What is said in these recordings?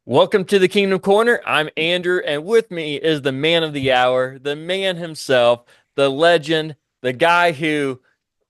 Welcome to the Kingdom Corner. I'm Andrew, and with me is the man of the hour, the man himself, the legend, the guy who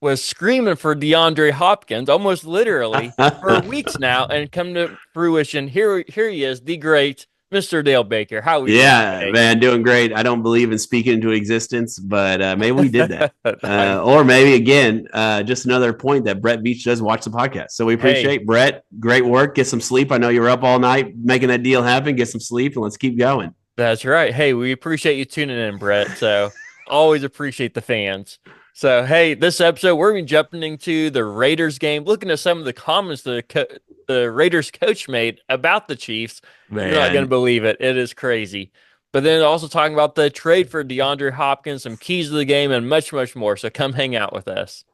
was screaming for Deandre Hopkins almost literally for weeks now, and come to fruition. Here he is, the great Mr. Dale Baker. How are we doing Yeah, today? man, doing great. I don't believe in speaking into existence, but maybe we did that. I'm, Or maybe again, just another point that Brett Beach does watch the podcast. So we hey, appreciate Brett. Great work. Get some sleep. I know you were up all night making that deal happen. Get some sleep and let's keep going. that's right. Hey, we appreciate you tuning in, Brett. So always appreciate the fans. So hey, this episode we're going to be jumping into the Raiders game, looking at some of the comments the Raiders coach made about the Chiefs. You're not going to Man. believe it. It is crazy. But then also talking about the trade for Deandre Hopkins, some keys to the game, and much, much more. So come hang out with us.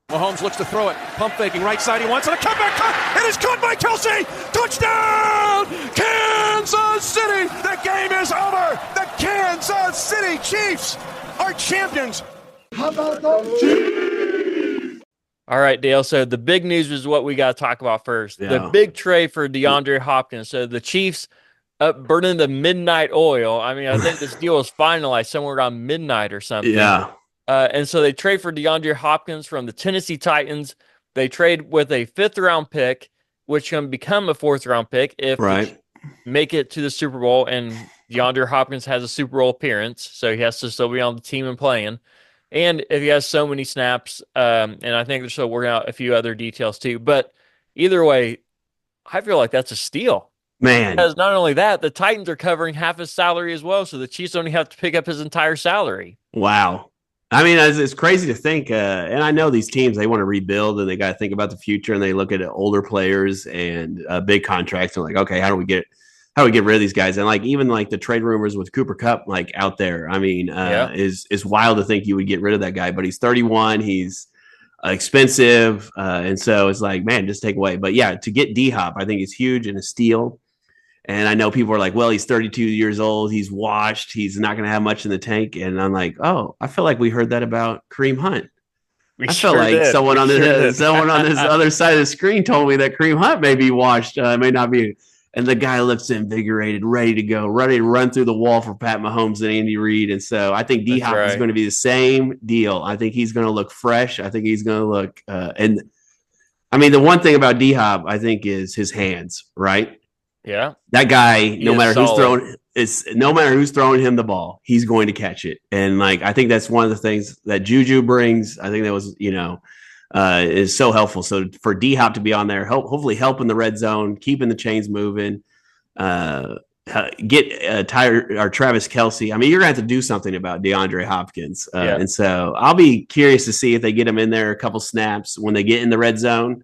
Mahomes looks to throw it. Pump faking right side. He wants it. A comeback cut. It is caught by Kelsey. Touchdown! Kansas City. The game is over. The Kansas City Chiefs are champions. How about those Chiefs? All right, Dale. So the big news is what we got to talk about first. The Yeah. big trade for DeAndre Hopkins. So the Chiefs up burning the midnight oil. I mean, I think this deal was finalized somewhere around midnight or something. Yeah. And so they trade for DeAndre Hopkins from the Tennessee Titans. They trade with a fifth-round pick, which can become a fourth-round pick if Right. they make it to the Super Bowl. And DeAndre Hopkins has a Super Bowl appearance, so he has to still be on the team and playing. And if he has so many snaps, and I think they're still working out a few other details too. But either way, I feel like that's a steal. Man. Because not only that, the Titans are covering half his salary as well, so the Chiefs only have to pick up his entire salary. Wow. I mean, it's crazy to think, and I know these teams, they want to rebuild and they got to think about the future and they look at older players and big contracts and like, okay, how do we get rid of these guys? And like, even like the trade rumors with Cooper Kupp, like out there, I mean, Yeah. is wild to think you would get rid of that guy, but he's 31. He's expensive. And so it's like, man, just take away. But yeah, to get D Hop, I think is huge and a steal. And I know people are like, well, he's 32 years old. He's washed. He's not going to have much in the tank. And I'm like, oh, I feel like we heard that about Kareem Hunt. We I felt sure like did. someone We on sure this did. someone on this other side of the screen told me that Kareem Hunt may be washed. May not be. And the guy looks invigorated, ready to go, ready to run through the wall for Pat Mahomes and Andy Reid. And so I think D That's Hop is right. going to be the same deal. I think he's going to look fresh. I think he's going to look. And I mean, the one thing about D Hop, I think, is his hands. Right, Yeah. that guy, He is solid. no matter who's throwing him the ball, he's going to catch it. And like, I think that's one of the things that Juju brings. I think that was, is so helpful. So for D Hop to be on there, hopefully helping the red zone, keeping the chains moving, uh, get Travis Kelsey. I mean, you're gonna have to do something about DeAndre Hopkins. Yeah. And so I'll be curious to see if they get him in there a couple snaps when they get in the red zone.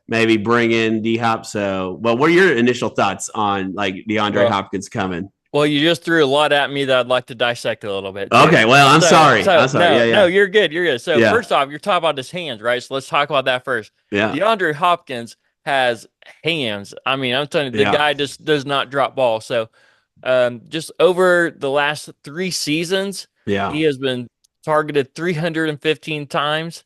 Maybe bring in D Hop. So, well, what are your initial thoughts on like DeAndre Well, Hopkins coming? well, you just threw a lot at me that I'd like to dissect a little bit too. Okay, well, I'm sorry. I'm sorry. No, Yeah, yeah, no, you're good. You're good. So yeah, first off, you're talking about his hands, right? So let's talk about that first. yeah, DeAndre Hopkins has hands. I mean, I'm telling you, the yeah, guy just does not drop balls. So just over the last 3 seasons, yeah. he has been targeted 315 times.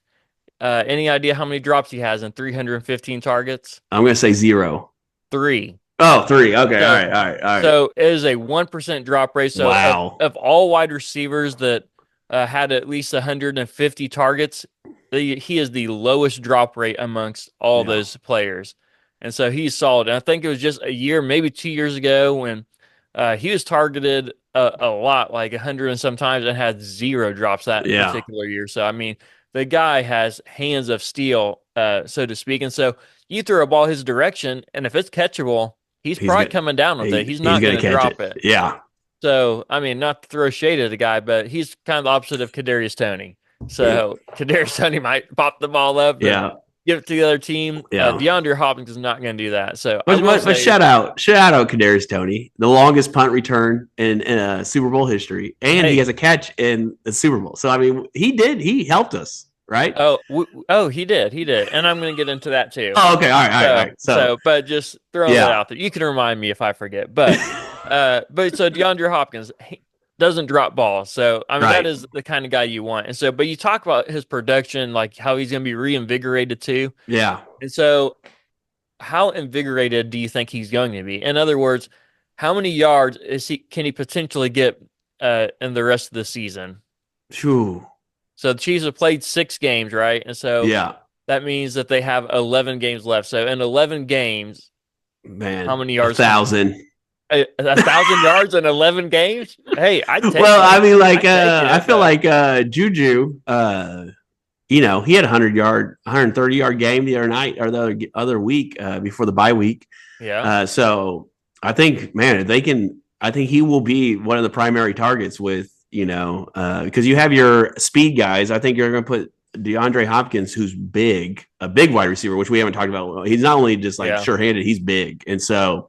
Any idea how many drops he has in 315 targets? I'm gonna say 0. Three. Oh, 3. Okay, So, all right, all right, all right. so it is a 1% drop rate. So Wow. of all wide receivers that had at least 150 targets, he is the lowest drop rate amongst all Yeah. those players. And so he's solid. And I think it was just a year, maybe 2 years ago, when he was targeted a lot, like 100 and sometimes, and had 0 drops that Yeah. particular year. So, I mean, the guy has hands of steel, so to speak. And so you throw a ball his direction, and if it's catchable, he's probably He's coming down with it. He's not gonna going to catch drop it. Yeah. So, I mean, not to throw shade at the guy, but he's kind of the opposite of Kadarius Toney. So, Kadarius Toney might pop the ball up, Yeah. give it to the other team. Yeah. DeAndre Hopkins is not going to do that. So, But shout out Kadarius Toney, the longest punt return in Super Bowl history, and he has a catch in the Super Bowl. So I mean, he helped us, right? He did, and I'm going to get into that too. Oh, okay, all right, all right. So, but just throwing Yeah. that out there. You can remind me if I forget. But so DeAndre Hopkins he doesn't drop balls. So I mean Right. that is the kind of guy you want. And so, but you talk about his production, like how he's going to be reinvigorated too. Yeah, And so how invigorated do you think he's going to be? In other words, how many yards can he potentially get in the rest of the season? Phew. So the Chiefs have played 6 games, right? And so Yeah, that means that they have 11 games left. So in 11 games, man. how many yards? 1,000. 1,000 yards in 11 games? Hey, I'd take Well, it. I mean, like, I'd I take feel it, like Juju, he had a 130-yard game the other night or the other week before the bye week. yeah. So I think, man, if they can, I think he will be one of the primary targets with, because you have your speed guys. I think you're going to put DeAndre Hopkins, who's a big wide receiver, which we haven't talked about. He's not only just like sure-handed, he's big. And so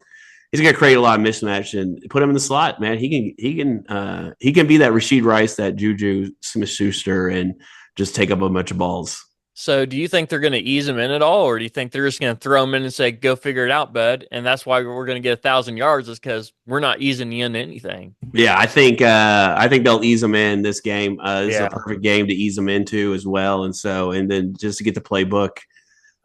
he's going to create a lot of mismatch and put him in the slot, man. He can be that Rashid Rice, that Juju Smith-Schuster, and just take up a bunch of balls. So do you think they're going to ease him in at all, or do you think they're just going to throw him in and say, go figure it out, bud? And that's why we're going to get 1,000 yards is because we're not easing you into anything. Yeah, I think they'll ease him in this game. This is a perfect game to ease him into as well. And then just to get the playbook,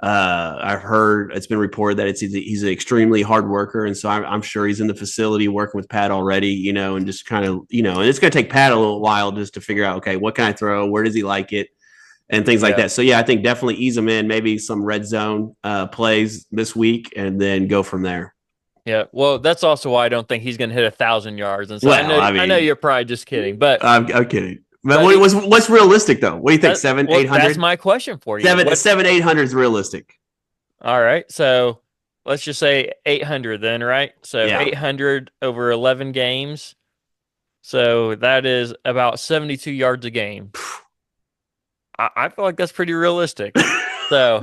I've heard it's been reported that he's an extremely hard worker. And so I'm sure he's in the facility working with Pat already, and just kind of, and it's going to take Pat a little while just to figure out, okay, what can I throw? Where does he like it? And things like that. So, yeah, I think definitely ease them in, maybe some red zone plays this week, and then go from there. Yeah, well, that's also why I don't think he's going to hit 1,000 yards. And so I know you're probably just kidding, but I'm kidding. But what's realistic though? What do you think? 800? That's my question for you. 800 is realistic. All right, so let's just say 800 then, right? So 800 over 11 games. So that is about 72 yards a game. I feel like that's pretty realistic. So,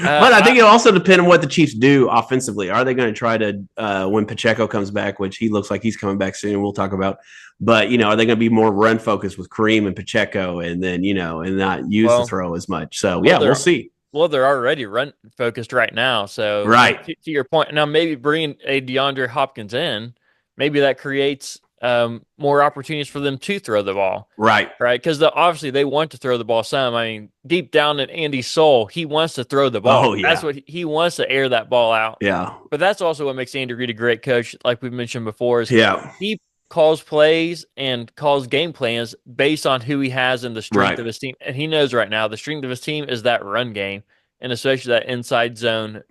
but I think it'll also depend on what the Chiefs do offensively. Are they going to try to when Pacheco comes back, which he looks like he's coming back soon? We'll talk about. But are they going to be more run focused with Kareem and Pacheco, and then and not use the throw as much? So we'll see. Well, they're already run focused right now. So right to your point, now maybe bringing a DeAndre Hopkins in, maybe that creates more opportunities for them to throw the ball. Right. Because obviously they want to throw the ball some. I mean, deep down in Andy's soul, he wants to throw the ball. Oh, yeah. That's what he wants to air that ball out. Yeah. But that's also what makes Andy Reid a great coach, like we've mentioned before. Is he calls plays and calls game plans based on who he has and the strength of his team. And he knows right now the strength of his team is that run game, and especially that inside zone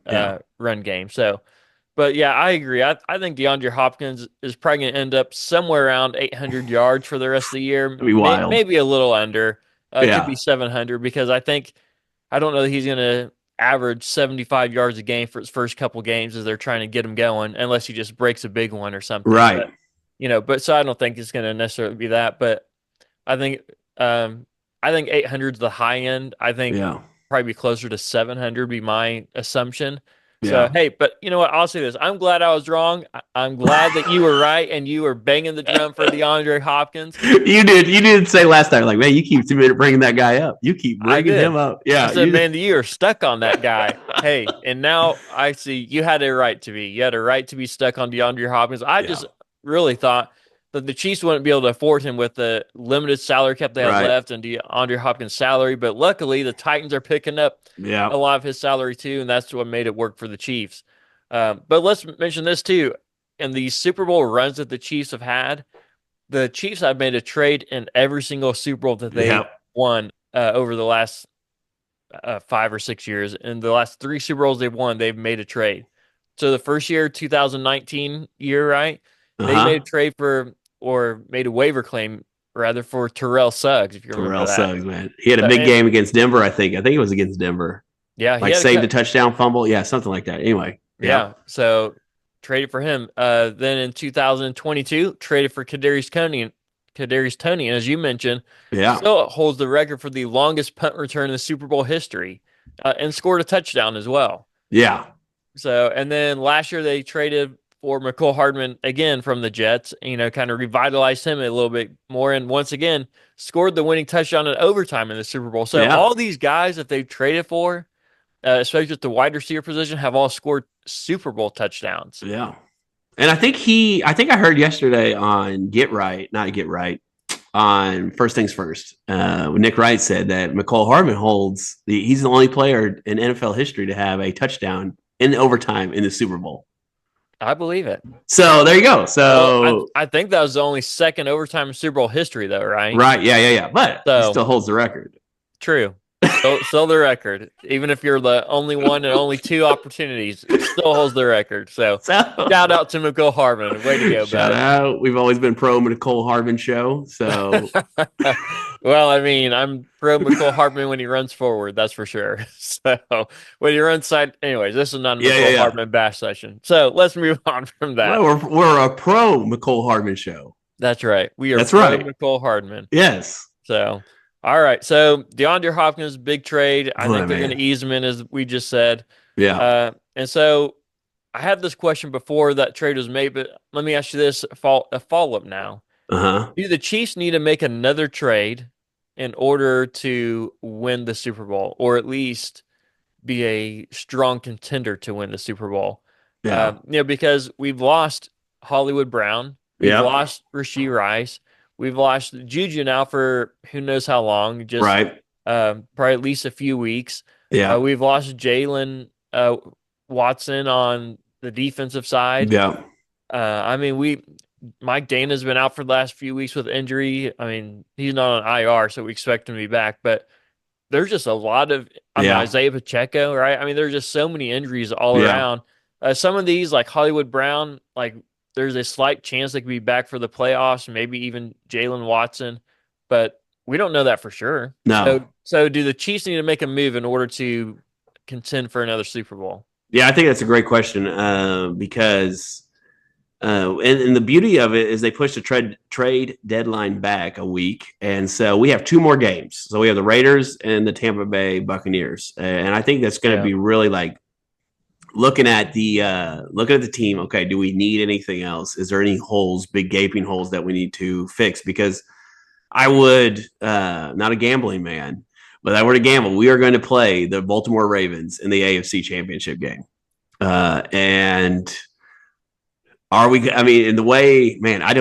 run game. So, but yeah, I agree. I think DeAndre Hopkins is probably going to end up somewhere around 800 yards for the rest of the year. That'd be wild. Maybe a little under. It could be 700 because I don't know that he's going to average 75 yards a game for his first couple games as they're trying to get him going, unless he just breaks a big one or something. Right. But so I don't think it's going to necessarily be that. But I think 800 is the high end. I think probably be closer to 700 be my assumption. So, hey, but you know what? I'll say this. I'm glad I was wrong. I'm glad that you were right and you were banging the drum for DeAndre Hopkins. You did say last time, like, man, you keep bringing that guy up. You keep bringing him up. Yeah. I said, man, you are stuck on that guy. Hey, and now I see you had a right to be. You had a right to be stuck on DeAndre Hopkins. I just really thought that the Chiefs wouldn't be able to afford him with the limited salary cap they have left and DeAndre Hopkins' salary. But luckily, the Titans are picking up a lot of his salary too, and that's what made it work for the Chiefs. But let's mention this too. In the Super Bowl runs that the Chiefs have had, the Chiefs have made a trade in every single Super Bowl that they won over the last 5 or 6 years. In the last 3 Super Bowls they've won, they've made a trade. So the first year, 2019 year, right? They made a trade made a waiver claim rather for Terrell Suggs. If you remember that. Suggs, man, he had a big game against Denver. I think it was against Denver. Yeah, like saved a touchdown fumble. Yeah, something like that. Anyway, so traded for him. Then in 2022, traded for Kadarius Toney, and as you mentioned, still holds the record for the longest punt return in the Super Bowl history, and scored a touchdown as well. Yeah. So, and then last year they traded for McCole Hardman again from the Jets, kind of revitalized him a little bit more. And once again, scored the winning touchdown in overtime in the Super Bowl. So all these guys that they've traded for, especially at the wide receiver position, have all scored Super Bowl touchdowns. Yeah. And I think I heard yesterday on on First Things First, Nick Wright said that McCole Hardman he's the only player in NFL history to have a touchdown in overtime in the Super Bowl. I believe it. So there you go. So Well, I think that was the only second overtime in Super Bowl history, though, right? right, yeah. But he still holds the record. True. Still the record. Even if you're the only one and only two opportunities, it still holds the record. So shout out to McCole Hardman. Way to go, shout out. We've always been pro McCole Hardman show. So well, I mean, I'm pro McCole Hardman when he runs forward, that's for sure. So when he runs side, anyways, this is not a McCole Hardman bash session. So let's move on from that. Well, we're a pro McCole Hardman show. That's right. We are That's pro right. McCole Hardman. Yes. So all right. So DeAndre Hopkins, big trade. I think they're going to ease him in, as we just said. Yeah. And so I had this question before that trade was made, but let me ask you this, a follow-up now. Do the Chiefs need to make another trade in order to win the Super Bowl, or at least be a strong contender to win the Super Bowl? Yeah. Because we've lost Hollywood Brown. We've lost Rashee Rice. We've lost Juju now for who knows how long, just probably at least a few weeks. Yeah. We've lost Jalen Watson on the defensive side. Yeah. I mean, Mike Dana's been out for the last few weeks with injury. I mean, he's not on IR, so we expect him to be back. But there's just a lot of Isaiah Pacheco, right? I mean, there's just so many injuries all around. Some of these, like Hollywood Brown, like there's a slight chance they could be back for the playoffs, maybe even Jalen Watson, but we don't know that for sure. No. So do the Chiefs need to make a move in order to contend for another Super Bowl? Yeah, I think that's a great question because and the beauty of it is they pushed the trade deadline back a week. And so we have two more games. So we have the Raiders and the Tampa Bay Buccaneers. And I think that's going to be really like, looking at the team. Okay, do we need anything else? Is there any holes, big gaping holes that we need to fix? Because I would, not a gambling man, but I were to gamble, we are going to play the Baltimore Ravens in the AFC Championship game. And are we? I mean, in the way, man, I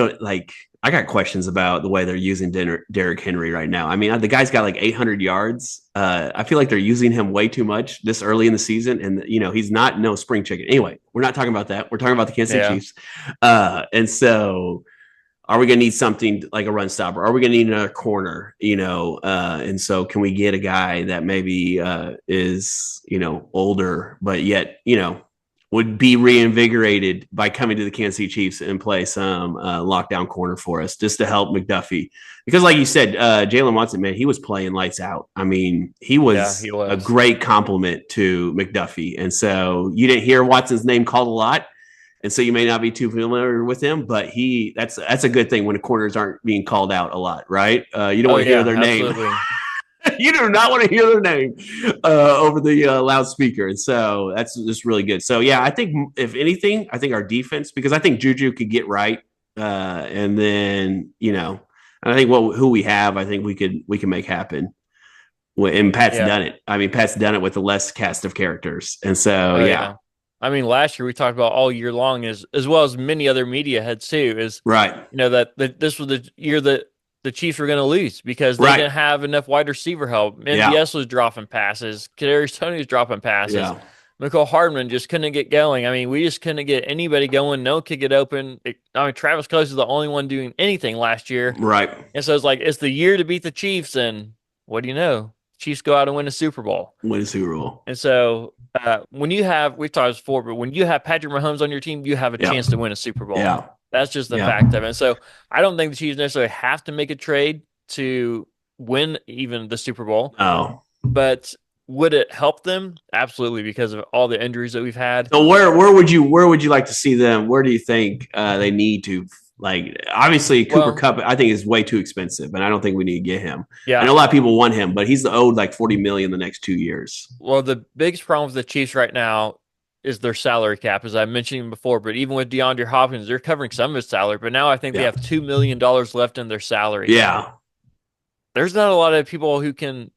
got questions about the way they're using Derrick Henry right now. I mean, the guy's got like 800 yards. I feel like they're using him way too much this early in the season. And, he's not no spring chicken. Anyway, we're not talking about that. We're talking about the Kansas City Chiefs. And so are we going to need something like a run stopper? Are we going to need another corner? And so can we get a guy that maybe is, older, but yet, would be reinvigorated by coming to the Kansas City Chiefs and play some lockdown corner for us just to help McDuffie. Because like you said, Jalen Watson, man, he was playing lights out. I mean, he was a great compliment to McDuffie. And so you didn't hear Watson's name called a lot. And so you may not be too familiar with him, but that's a good thing when the corners aren't being called out a lot, right? You don't want to hear their name. You do not want to hear their name over the loudspeaker. And so that's just really good. So, yeah, I think if anything, I think our defense, because I think Juju could get right. And then, I think who we have, I think we can make happen. And Pat's done it. I mean, Pat's done it with a less cast of characters. And so, yeah. I mean, last year we talked about all year long, as well as many other media heads too, is that this was the year that the Chiefs were going to lose because they didn't have enough wide receiver help. MVS was dropping passes. Kadarius Toney was dropping passes. Yeah. McCole Hardman just couldn't get going. I mean, we just couldn't get anybody going. No one could get open. Travis Kelce is the only one doing anything last year. Right. And so it's the year to beat the Chiefs. And what do you know? Chiefs go out and win a Super Bowl. And so when you have, we've talked before, but when you have Patrick Mahomes on your team, you have a chance to win a Super Bowl. Yeah. That's just the fact of it. And so I don't think the Chiefs necessarily have to make a trade to win even the Super Bowl. Oh. But would it help them? Absolutely, because of all the injuries that we've had. So where would you like to see them? Where do you think they need to? Like, obviously, Cooper Kupp, I think, is way too expensive, and I don't think we need to get him. Yeah. I know a lot of people want him, but he's owed like $40 million the next 2 years. Well, the biggest problem with the Chiefs right now is their salary cap, as I mentioned before. But even with DeAndre Hopkins, they're covering some of his salary. But now I think they have $2 million left in their salary. Yeah. There's not a lot of people who can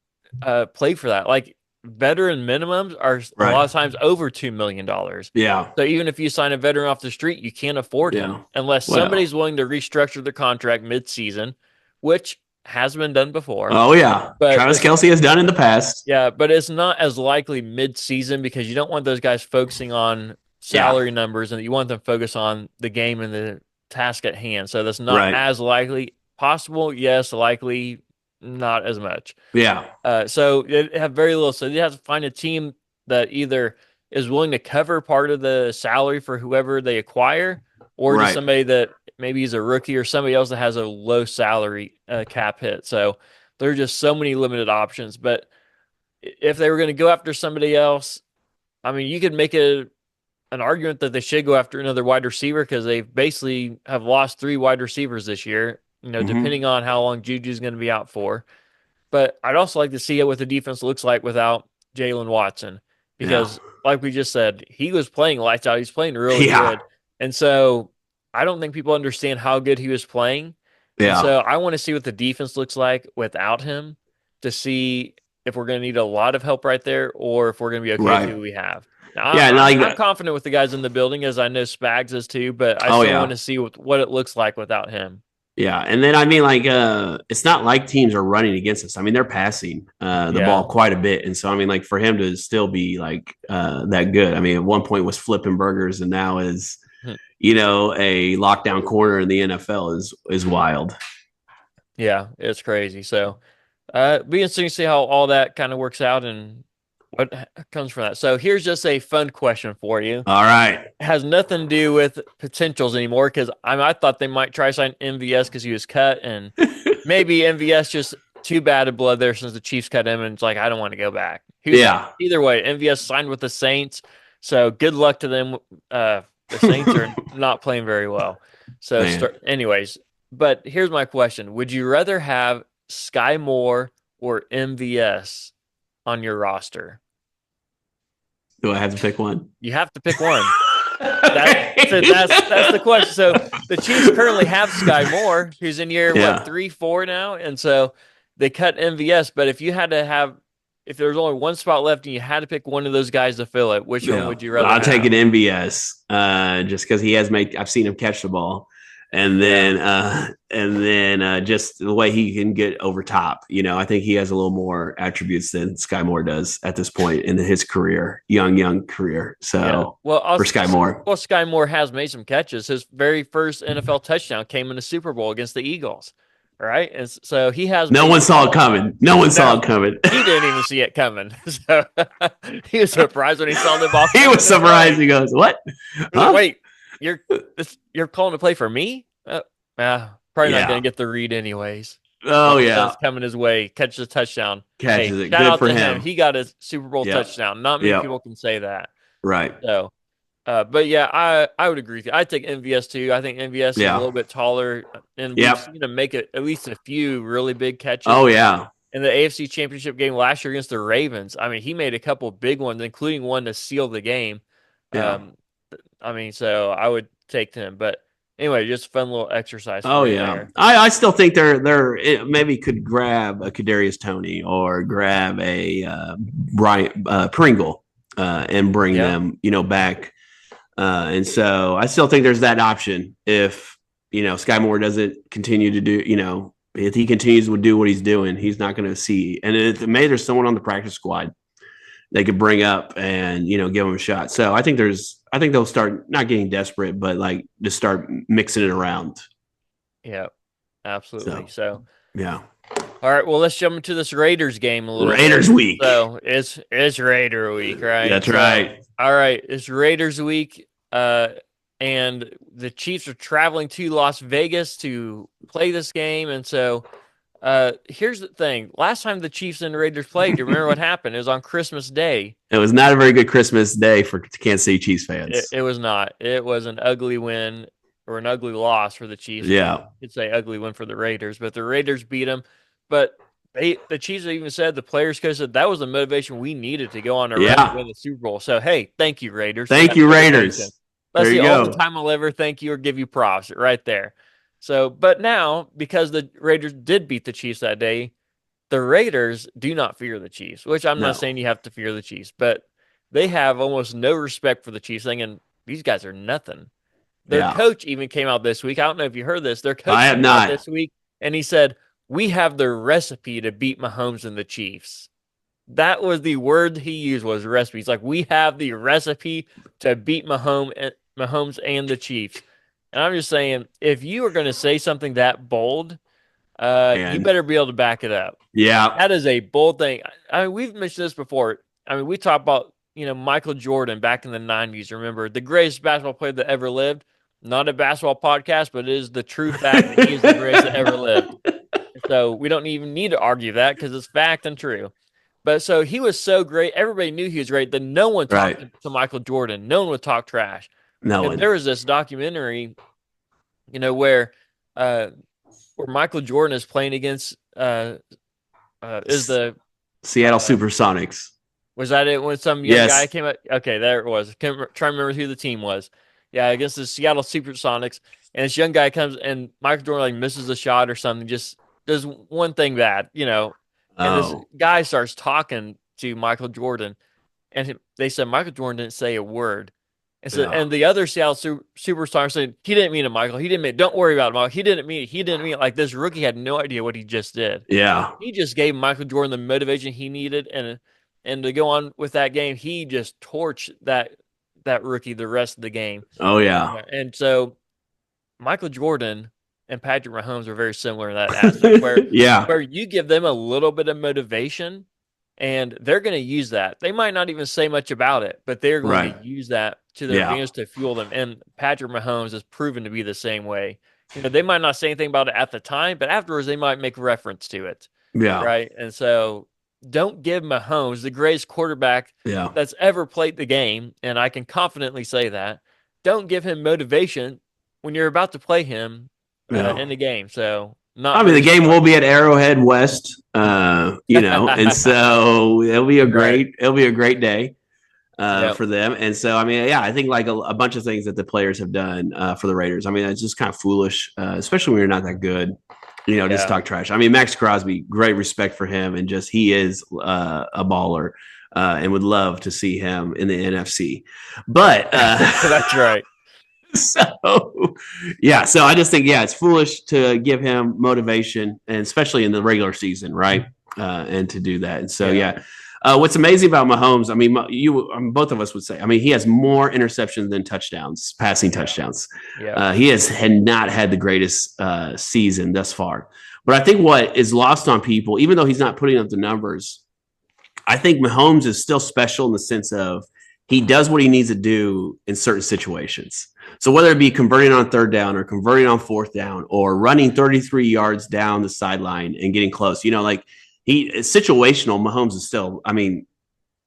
play for that. Like, veteran minimums are a lot of times over $2 million. Yeah. So even if you sign a veteran off the street, you can't afford him unless somebody's willing to restructure the contract mid-season, which has been done before. Oh, yeah. But Travis Kelce has done in the past. Yeah, but it's not as likely mid-season because you don't want those guys focusing on salary numbers, and you want them to focus on the game and the task at hand. So that's not Right. as likely. Possible, yes. Likely, not as much. Yeah. So they have very little. So you have to find a team that either is willing to cover part of the salary for whoever they acquire, or just Right. somebody that maybe he's a rookie or somebody else that has a low salary cap hit. So there are just so many limited options. But if they were going to go after somebody else, I mean, you could make an argument that they should go after another wide receiver because they basically have lost 3 wide receivers this year, depending on how long Juju's going to be out for. But I'd also like to see what the defense looks like without Jalen Watson because, like we just said, he was playing lights out. He's playing really good. And so I don't think people understand how good he was playing. Yeah. And so I want to see what the defense looks like without him to see if we're going to need a lot of help right there or if we're going to be okay with who we have. Now, I'm confident with the guys in the building, as I know Spags is too, but I still want to see what it looks like without him. Yeah, and then I mean, like, it's not like teams are running against us. I mean, they're passing the ball quite a bit, and so I mean, like, for him to still be like that good. I mean, at one point was flipping burgers, and now is a lockdown corner in the NFL is wild. Yeah, it's crazy. So, be interesting to see how all that kind of works out and what comes from that. So here's just a fun question for you. All right. It has nothing to do with potentials anymore because I thought they might try to sign MVS because he was cut, and maybe MVS just too bad of blood there since the Chiefs cut him, and it's like, I don't want to go back. Either way, MVS signed with the Saints, so good luck to them. The Saints are not playing very well. So anyways, but here's my question. Would you rather have Skyy Moore or MVS on your roster? Do I have to pick one? You have to pick one. That's the question. So the Chiefs currently have Skyy Moore, who's in year 3-4 now, and so they cut MVS. But if there's only one spot left and you had to pick one of those guys to fill it, which one would you rather? I'll take an MVS, just because he has I've seen him catch the ball. And then just the way he can get over top, I think he has a little more attributes than Skyy Moore does at this point in his career, young career. So, for Skyy Moore, Skyy Moore has made some catches. His very first NFL touchdown came in the Super Bowl against the Eagles, right? And so he has. No one saw it coming. Saw it coming. He didn't even see it coming. So he was surprised when he saw the ball. He was surprised. He goes, "What? Huh? Wait. You're calling to play for me? Probably not going to get the read anyways. Oh, yeah. It's coming his way. Catches a touchdown. Catches it. Shout Good out for to him. He got a Super Bowl touchdown. Not many people can say that. Right. So, but yeah, I would agree with you. I'd take MVS too. I think MVS is a little bit taller, and we've seen him make at least a few really big catches. Oh, yeah. In the AFC Championship game last year against the Ravens, I mean, he made a couple big ones, including one to seal the game. Yeah. So I would take him, but anyway, just a fun little exercise. Oh yeah, I still think they're maybe could grab a Kadarius Toney or grab a Brian Pringle and bring them back, and so I still think there's that option if Skyy Moore doesn't continue to do if he continues to do what he's doing, he's not going to see. And maybe there's someone on the practice squad they could bring up and give him a shot. So I think they'll start not getting desperate, but like just start mixing it around. Yeah, absolutely. So yeah. All right, well, let's jump into this Raiders game a little Raiders bit. week. So it's Raider week, right? That's right. All right, it's Raiders week, and the Chiefs are traveling to Las Vegas to play this game, and so. Here's the thing. Last time the Chiefs and the Raiders played, you remember what happened? It was on Christmas Day. It was not a very good Christmas day for Kansas City Chiefs fans. It was not. It was an ugly win or an ugly loss for the Chiefs. Yeah. You'd say ugly win for the Raiders, but the Raiders beat them. But the Chiefs even said, the players coach said, that was the motivation we needed to go on a run to win the Super Bowl. So, hey, thank you, Raiders. Thank you, Raiders. That's the only time I'll ever thank you or give you props right there. So, but now, because the Raiders did beat the Chiefs that day, the Raiders do not fear the Chiefs, which I'm not saying you have to fear the Chiefs, but they have almost no respect for the Chiefs, thinking these guys are nothing. Their coach even came out this week. I don't know if you heard this. Their coach I have not this week, and he said, we have the recipe to beat Mahomes and the Chiefs. That was the word he used, was recipe. It's like, we have the recipe to beat Mahomes and the Chiefs. And I'm just saying, if you are going to say something that bold, you And better be able to back it up. yeah, That is a bold thing. I mean, we've mentioned this before. I mean, we talked about, Michael Jordan back in the 90s. Remember, the greatest basketball player that ever lived. Not a basketball podcast, but it is the true fact that he is the greatest that ever lived. So we don't even need to argue that because it's fact and true. But so he was so great. Everybody knew he was great that no one talked right. to Michael Jordan. No one would talk trash. No And one. there was this documentary, where Michael Jordan is playing against is the Seattle Supersonics. was that it when some young Yes. guy came up? Okay, there it was. Can't try to remember who the team was. Yeah, against the Seattle Supersonics, and this young guy comes and Michael Jordan like misses a shot or something, just does one thing bad, and this Oh, guy starts talking to Michael Jordan, and they said Michael Jordan didn't say a word. And so, yeah. and the other Seattle superstar said, he didn't mean it, Michael. He didn't mean it. Don't worry about it, Michael. He didn't mean it. He didn't mean it. Like, this rookie had no idea what he just did. Yeah. He just gave Michael Jordan the motivation he needed, and to go on with that game, he just torched that rookie the rest of the game. Oh, yeah. And so Michael Jordan and Patrick Mahomes are very similar in that aspect, Yeah. where you give them a little bit of motivation, and they're going to use that. They might not even say much about it, but they're going Right. to use that to their Yeah. advantage to fuel them. And Patrick Mahomes has proven to be the same way. They might not say anything about it at the time, but afterwards they might make reference to it. Yeah. Right. And so don't give Mahomes, the greatest quarterback Yeah. that's ever played the game, and I can confidently say that, don't give him motivation when you're about to play him Yeah. in the game. So not. I mean, the very game smart. will be at Arrowhead West, and so it'll be a great day Yep. for them. And so, I mean, yeah, I think like a bunch of things that the players have done for the Raiders. I mean, it's just kind of foolish, especially when you're not that good. Just talk trash. I mean, Max Crosby, great respect for him, and just he is a baller, and would love to see him in the NFC. But That's right. so yeah, so I just think it's foolish to give him motivation, and especially in the regular season, right? And to do that, and so what's amazing about Mahomes, I mean, both of us would say, I mean, he has more interceptions than touchdowns, passing touchdowns. Yeah. He had not had the greatest season thus far, but I think what is lost on people, even though he's not putting up the numbers, I think Mahomes is still special in the sense of he does what he needs to do in certain situations. So whether it be converting on third down or converting on fourth down or running 33 yards down the sideline and getting close, like it's situational. Mahomes is still, I mean,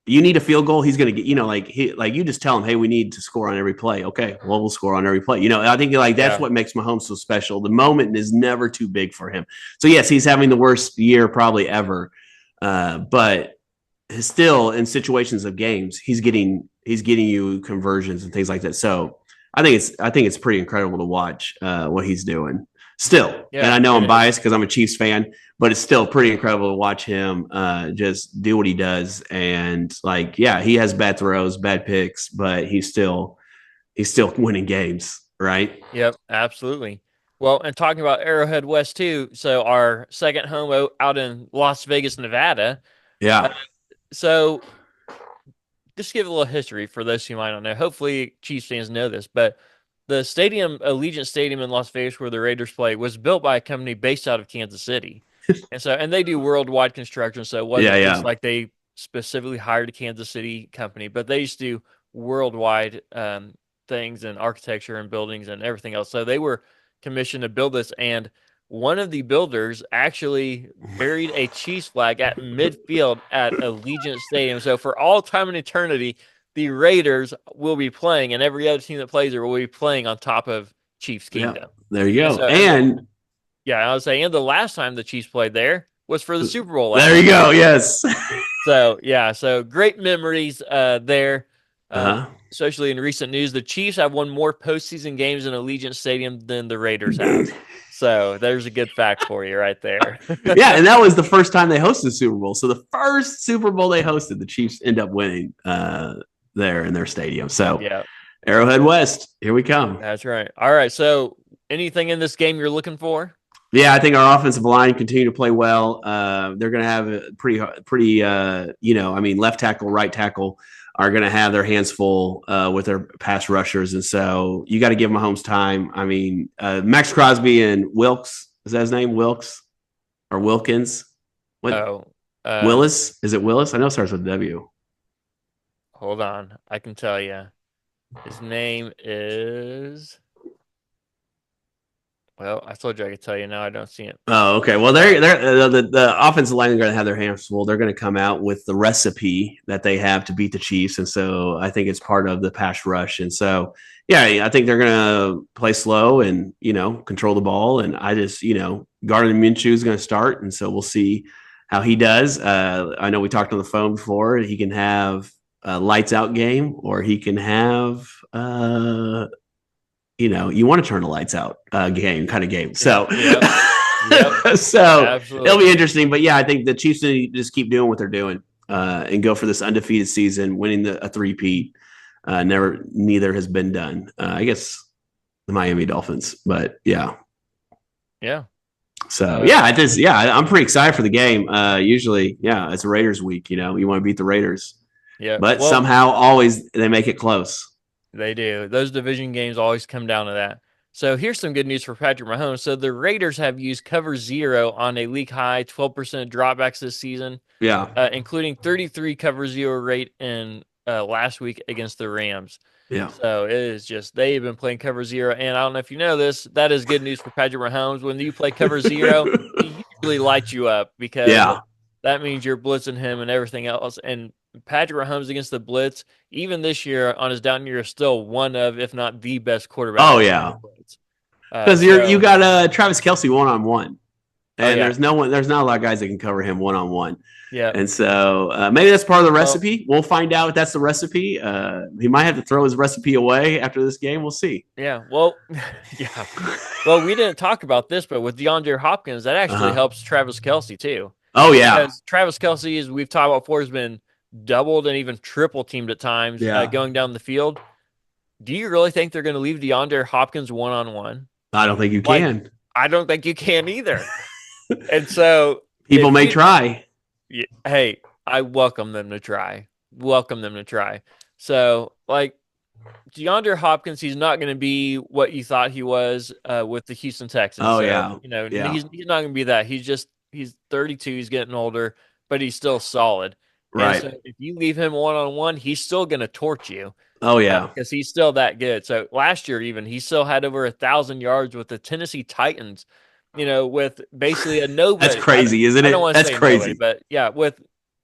you need a field goal, he's going to get, you just tell him, hey, we need to score on every play. Okay, well, we'll score on every play. I think that's what makes Mahomes so special. The moment is never too big for him. So yes, he's having the worst year probably ever. But still in situations of games, he's getting you conversions and things like that. So I think it's pretty incredible to watch what he's doing still. And I know I'm biased because I'm a Chiefs fan, but it's still pretty incredible to watch him just do what he does. And he has bad throws, bad picks, but he's still winning games, right? Yep, absolutely. Well, and talking about Arrowhead West too, so our second home out in Las Vegas, Nevada. Yeah. So just give a little history for those who might not know. Hopefully Chiefs fans know this, but the stadium, Allegiant Stadium in Las Vegas where the Raiders play, was built by a company based out of Kansas City. And they do worldwide construction. So it wasn't just like they specifically hired a Kansas City company, but they used to do worldwide things and architecture and buildings and everything else. So they were commissioned to build this, and one of the builders actually buried a Chiefs flag at midfield at Allegiant Stadium. So for all time and eternity, the Raiders will be playing, and every other team that plays there will be playing on top of Chiefs Kingdom. Yeah, there you go. I was saying, and the last time the Chiefs played there was for the Super Bowl. There you go. Yes. So great memories there. Especially in recent news, the Chiefs have won more postseason games in Allegiant Stadium than the Raiders have. So there's a good fact for you right there. Yeah, and that was the first time they hosted the Super Bowl. So the first Super Bowl they hosted, the Chiefs end up winning there in their stadium. So Arrowhead West, here we come. That's right. All right. So anything in this game you're looking for? Yeah, I think our offensive line continue to play well. They're going to have a pretty, left tackle, right tackle are going to have their hands full with their pass rushers, and so you got to give Mahomes time. I mean, Max Crosby and Wilkes, is that his name? Wilkes or Wilkins? What? Oh, Willis? Is it Willis? I know it starts with W. hold on. I can tell you. His name is. Well, I told you I could tell you. Now I don't see it. Oh, okay. Well, the offensive line are going to have their hands full. They're going to come out with the recipe that they have to beat the Chiefs, and so I think it's part of the pass rush. And so, yeah, I think they're going to play slow and control the ball. And I just Gardner Minshew is going to start, and so we'll see how he does. I know we talked on the phone before. He can have a lights out game, or he can have you want to turn the lights out kind of game. So, Yep. so Absolutely. it'll be interesting. But yeah, I think the Chiefs need to just keep doing what they're doing and go for this undefeated season, winning a three-peat. Neither has been done. I guess the Miami Dolphins, but yeah. Yeah. So I'm pretty excited for the game. Usually, it's a Raiders week. You want to beat the Raiders. Yeah. But somehow always they make it close. They do. Those division games always come down to that. So here's some good news for Patrick Mahomes. So the Raiders have used cover 0 on a league high 12% dropbacks this season. Yeah. Including 33 cover 0 rate in last week against the Rams. Yeah. So it is just they've been playing cover 0, and I don't know if you know this, that is good news for Patrick Mahomes. When you play cover 0, he usually lights you up because that means you're blitzing him and everything else. And Patrick Mahomes against the blitz, even this year on his down year, is still one of, if not the best quarterback. Oh yeah, because you got Travis Kelce 1-on-1, and there's not a lot of guys that can cover him 1-on-1. Yeah, and so maybe that's part of the recipe. We'll find out if that's the recipe. He might have to throw his recipe away after this game. We'll see. Yeah. Well, yeah. Well, we didn't talk about this, but with Deandre Hopkins, that actually helps Travis Kelce too. Oh yeah, because Travis Kelce, as we've talked about before, has been doubled and even triple teamed at times going down the field. Do you really think they're going to leave DeAndre Hopkins 1-on-1? I don't think you can. I don't think you can either. And so people may try. Hey, I welcome them to try. So, DeAndre Hopkins, he's not going to be what you thought he was with the Houston Texans. Oh, so, he's not going to be that. He's 32. He's getting older, but he's still solid. Right. So if you leave him 1-on-1, he's still going to torch you. Oh, yeah. Because he's still that good. So last year, even, he still had over 1,000 yards with the Tennessee Titans, with basically a nobody. That's crazy, isn't it? That's crazy. Nobody,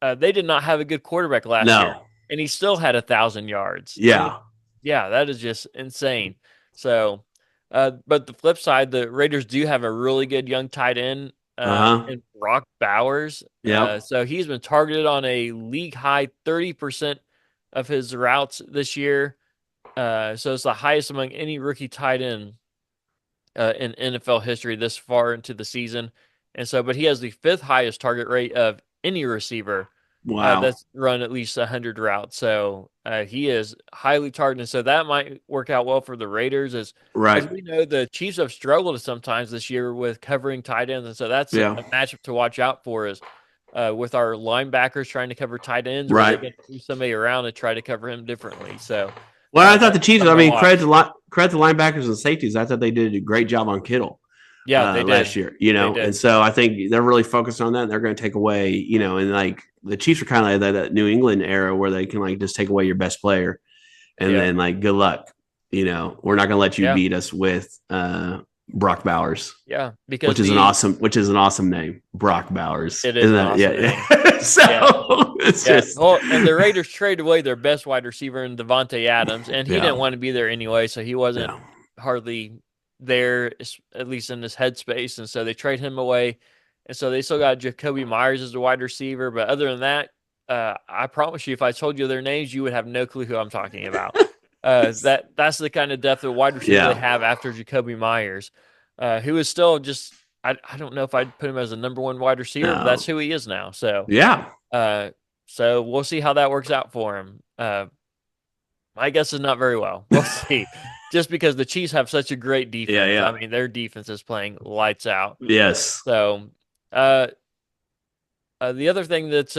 but they did not have a good quarterback last year. And he still had 1,000 yards. Yeah. That is just insane. So, but the flip side, the Raiders do have a really good young tight end. And Brock Bowers. So he's been targeted on a league high 30% of his routes this year. So it's the highest among any rookie tight end in NFL history this far into the season. And so, but he has the 5th highest target rate of any receiver that's run at least 100 routes. So he is highly targeted. So that might work out well for the Raiders as we know the Chiefs have struggled sometimes this year with covering tight ends. And so that's a matchup to watch out for is with our linebackers trying to cover tight ends. Right. They get somebody around and try to cover him differently. So, I thought the Chiefs, credit to linebackers and safeties. I thought they did a great job on Kittle. Yeah, they did last year, and so I think they're really focused on that. And they're going to take away, and the Chiefs are kind of like that New England era where they can just take away your best player, and then good luck. We're not going to let you beat us with Brock Bowers. Yeah, because which is an awesome name, Brock Bowers. It is. It's just. And the Raiders traded away their best wide receiver in Devontae Adams, and he didn't want to be there anyway, so he wasn't hardly there, at least in this headspace, and so they trade him away, and so they still got Jacoby Myers as the wide receiver. But other than that, I promise you, if I told you their names, you would have no clue who I'm talking about. That's the kind of depth of wide receiver they have after Jacoby Myers, who is still just I don't know if I'd put him as a number 1 wide receiver, but that's who he is now. So so we'll see how that works out for him. My guess is not very well. We'll see. just because the Chiefs have such a great defense. Yeah. I mean, their defense is playing lights out. Yes. So, the other thing that's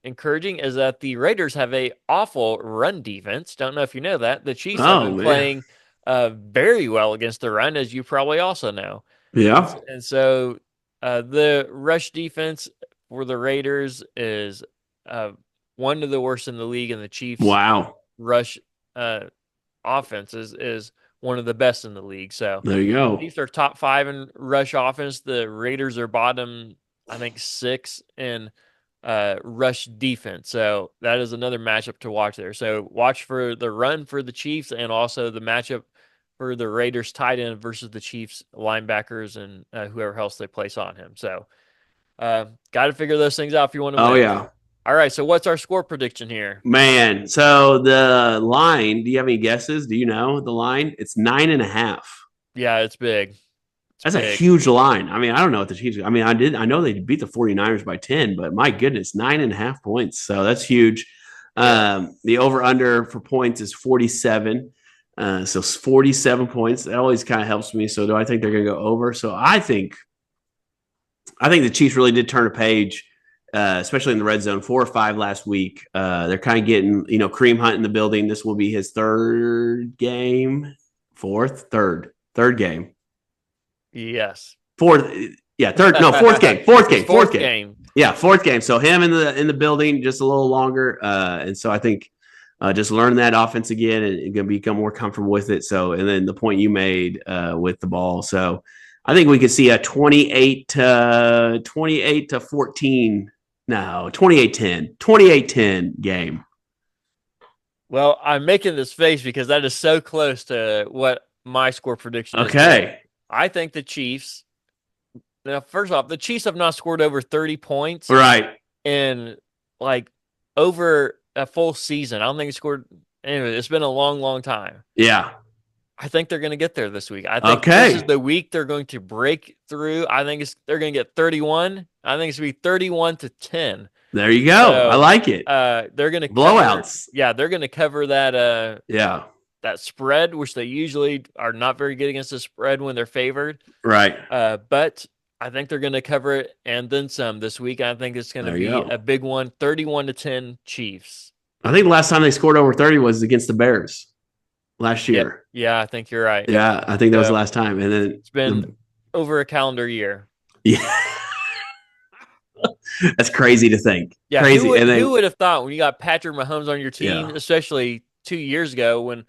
encouraging is that the Raiders have a awful run defense. Don't know if you know that. The Chiefs have been playing very well against the run, as you probably also know. Yeah. And so the rush defense for the Raiders is one of the worst in the league, and the Chiefs' rush offense is one of the best in the league. So there you go. The Chiefs are top 5 in rush offense. The Raiders are bottom, I think, 6 in rush defense. So that is another matchup to watch there. So watch for the run for the Chiefs and also the matchup for the Raiders tight end versus the Chiefs linebackers and whoever else they place on him. So got to figure those things out if you want to win. Oh, yeah. All right, so what's our score prediction here? Man, so the line, do you have any guesses? Do you know the line? It's 9.5. Yeah, it's big. That's a huge line. I mean, I don't know what the Chiefs. I mean, I know they beat the 49ers by 10, but my goodness, 9.5 points. So that's huge. The over/under for points is 47. So 47 points. That always kind of helps me. So do I think they're going to go over? So I think the Chiefs really did turn a page, especially in the red zone. 4 or 5 last week. They're kind of getting, Kareem Hunt in the building. This will be his third game. Third game. Yes. Fourth game. Fourth game. Yeah, fourth game. So him in the building just a little longer. And so I think just learn that offense again and going to become more comfortable with it. So, and then the point you made with the ball. So I think we could see a 28 to 14. No, 28-10 game. Well, I'm making this face because that is so close to what my score prediction is. Okay. I think the Chiefs. Now, first off, the Chiefs have not scored over 30 points. Right. In over a full season. I don't think they scored. Anyway, it's been a long, long time. Yeah. I think they're going to get there this week. I think this is the week they're going to break through. I think they're going to get 31. I think it's going to be 31-10. There you go. So, I like it. They're going to blowouts. They're going to cover that. That spread, which they usually are not very good against the spread when they're favored. Right. But I think they're going to cover it and then some this week. I think it's going to be a big one, 31-10 Chiefs. I think the last time they scored over 30 was against the Bears last year. Yeah, I think you're right. Yeah, I think that was the last time. And then it's been over a calendar year. Yeah. That's crazy to think. Yeah, crazy. Who would have thought when you got Patrick Mahomes on your team, especially 2 years ago when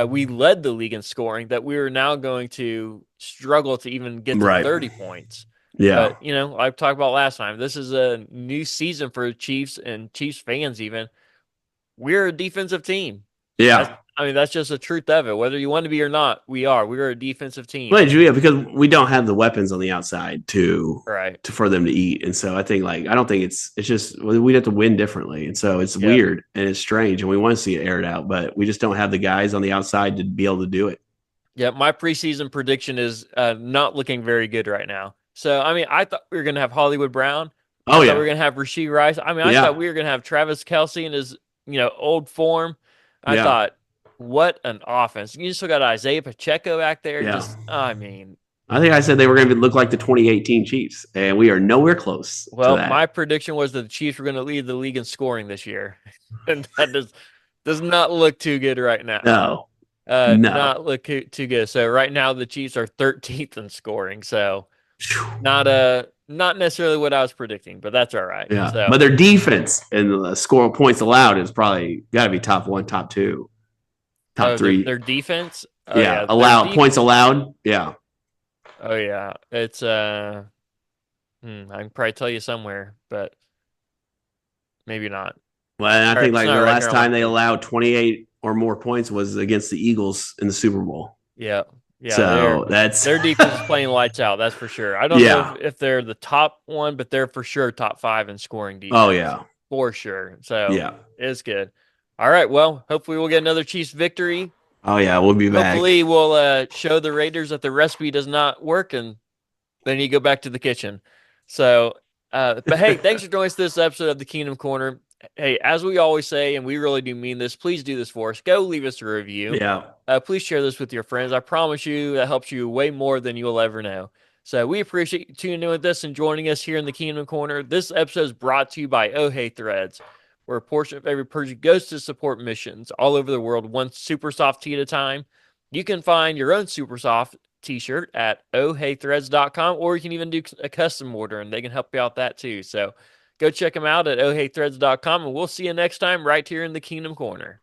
we led the league in scoring, that we were now going to struggle to even get to 30 points. Yeah. But, I've talked about last time, this is a new season for Chiefs and Chiefs fans even. We're a defensive team. Yeah. That's just the truth of it. Whether you want to be or not, we are. We're a defensive team. Well, yeah, because we don't have the weapons on the outside for them to eat. And so I think I don't think it's just we'd have to win differently. And so it's weird and it's strange and we want to see it aired out, but we just don't have the guys on the outside to be able to do it. Yeah, my preseason prediction is not looking very good right now. So, I thought we were going to have Hollywood Brown. I thought we were going to have Rashee Rice. I thought we were going to have Travis Kelce in his, old form. I thought, what an offense. You still got Isaiah Pacheco back there. Yeah. I think I said they were going to look like the 2018 Chiefs, and we are nowhere close. Well, my prediction was that the Chiefs were going to lead the league in scoring this year. And that does not look too good right now. No. Not look too good. So right now the Chiefs are 13th in scoring. So not necessarily what I was predicting, but that's all right. Yeah. So, but their defense and the score points allowed is probably got to be top 1, top 2, top 3. Their defense. Points allowed. Yeah. Oh yeah, it's I can probably tell you somewhere, but maybe not. Well, I think the last time they allowed 28 or more points was against the Eagles in the Super Bowl. Yeah. Yeah. So their defense is playing lights out. That's for sure. I don't know if they're the top one, but they're for sure top 5 in scoring defense. Oh yeah, for sure. So it's good. All right. Well, hopefully we'll get another Chiefs victory. Oh yeah, we'll be back. Hopefully we'll show the Raiders that the recipe does not work, and then you go back to the kitchen. So, but hey, thanks for joining us this episode of the Kingdom Corner. Hey, as we always say, and we really do mean this, please do this for us. Go leave us a review. Yeah. Please share this with your friends. I promise you that helps you way more than you'll ever know. So we appreciate you tuning in with us and joining us here in the Kingdom Corner. This episode is brought to you by Oh Hey Threads, where a portion of every purchase goes to support missions all over the world, one super soft tee at a time. You can find your own super soft t-shirt at ohheythreads.com, or you can even do a custom order and they can help you out that too. So go check them out at ohheythreads.com, and we'll see you next time right here in the Kingdom Corner.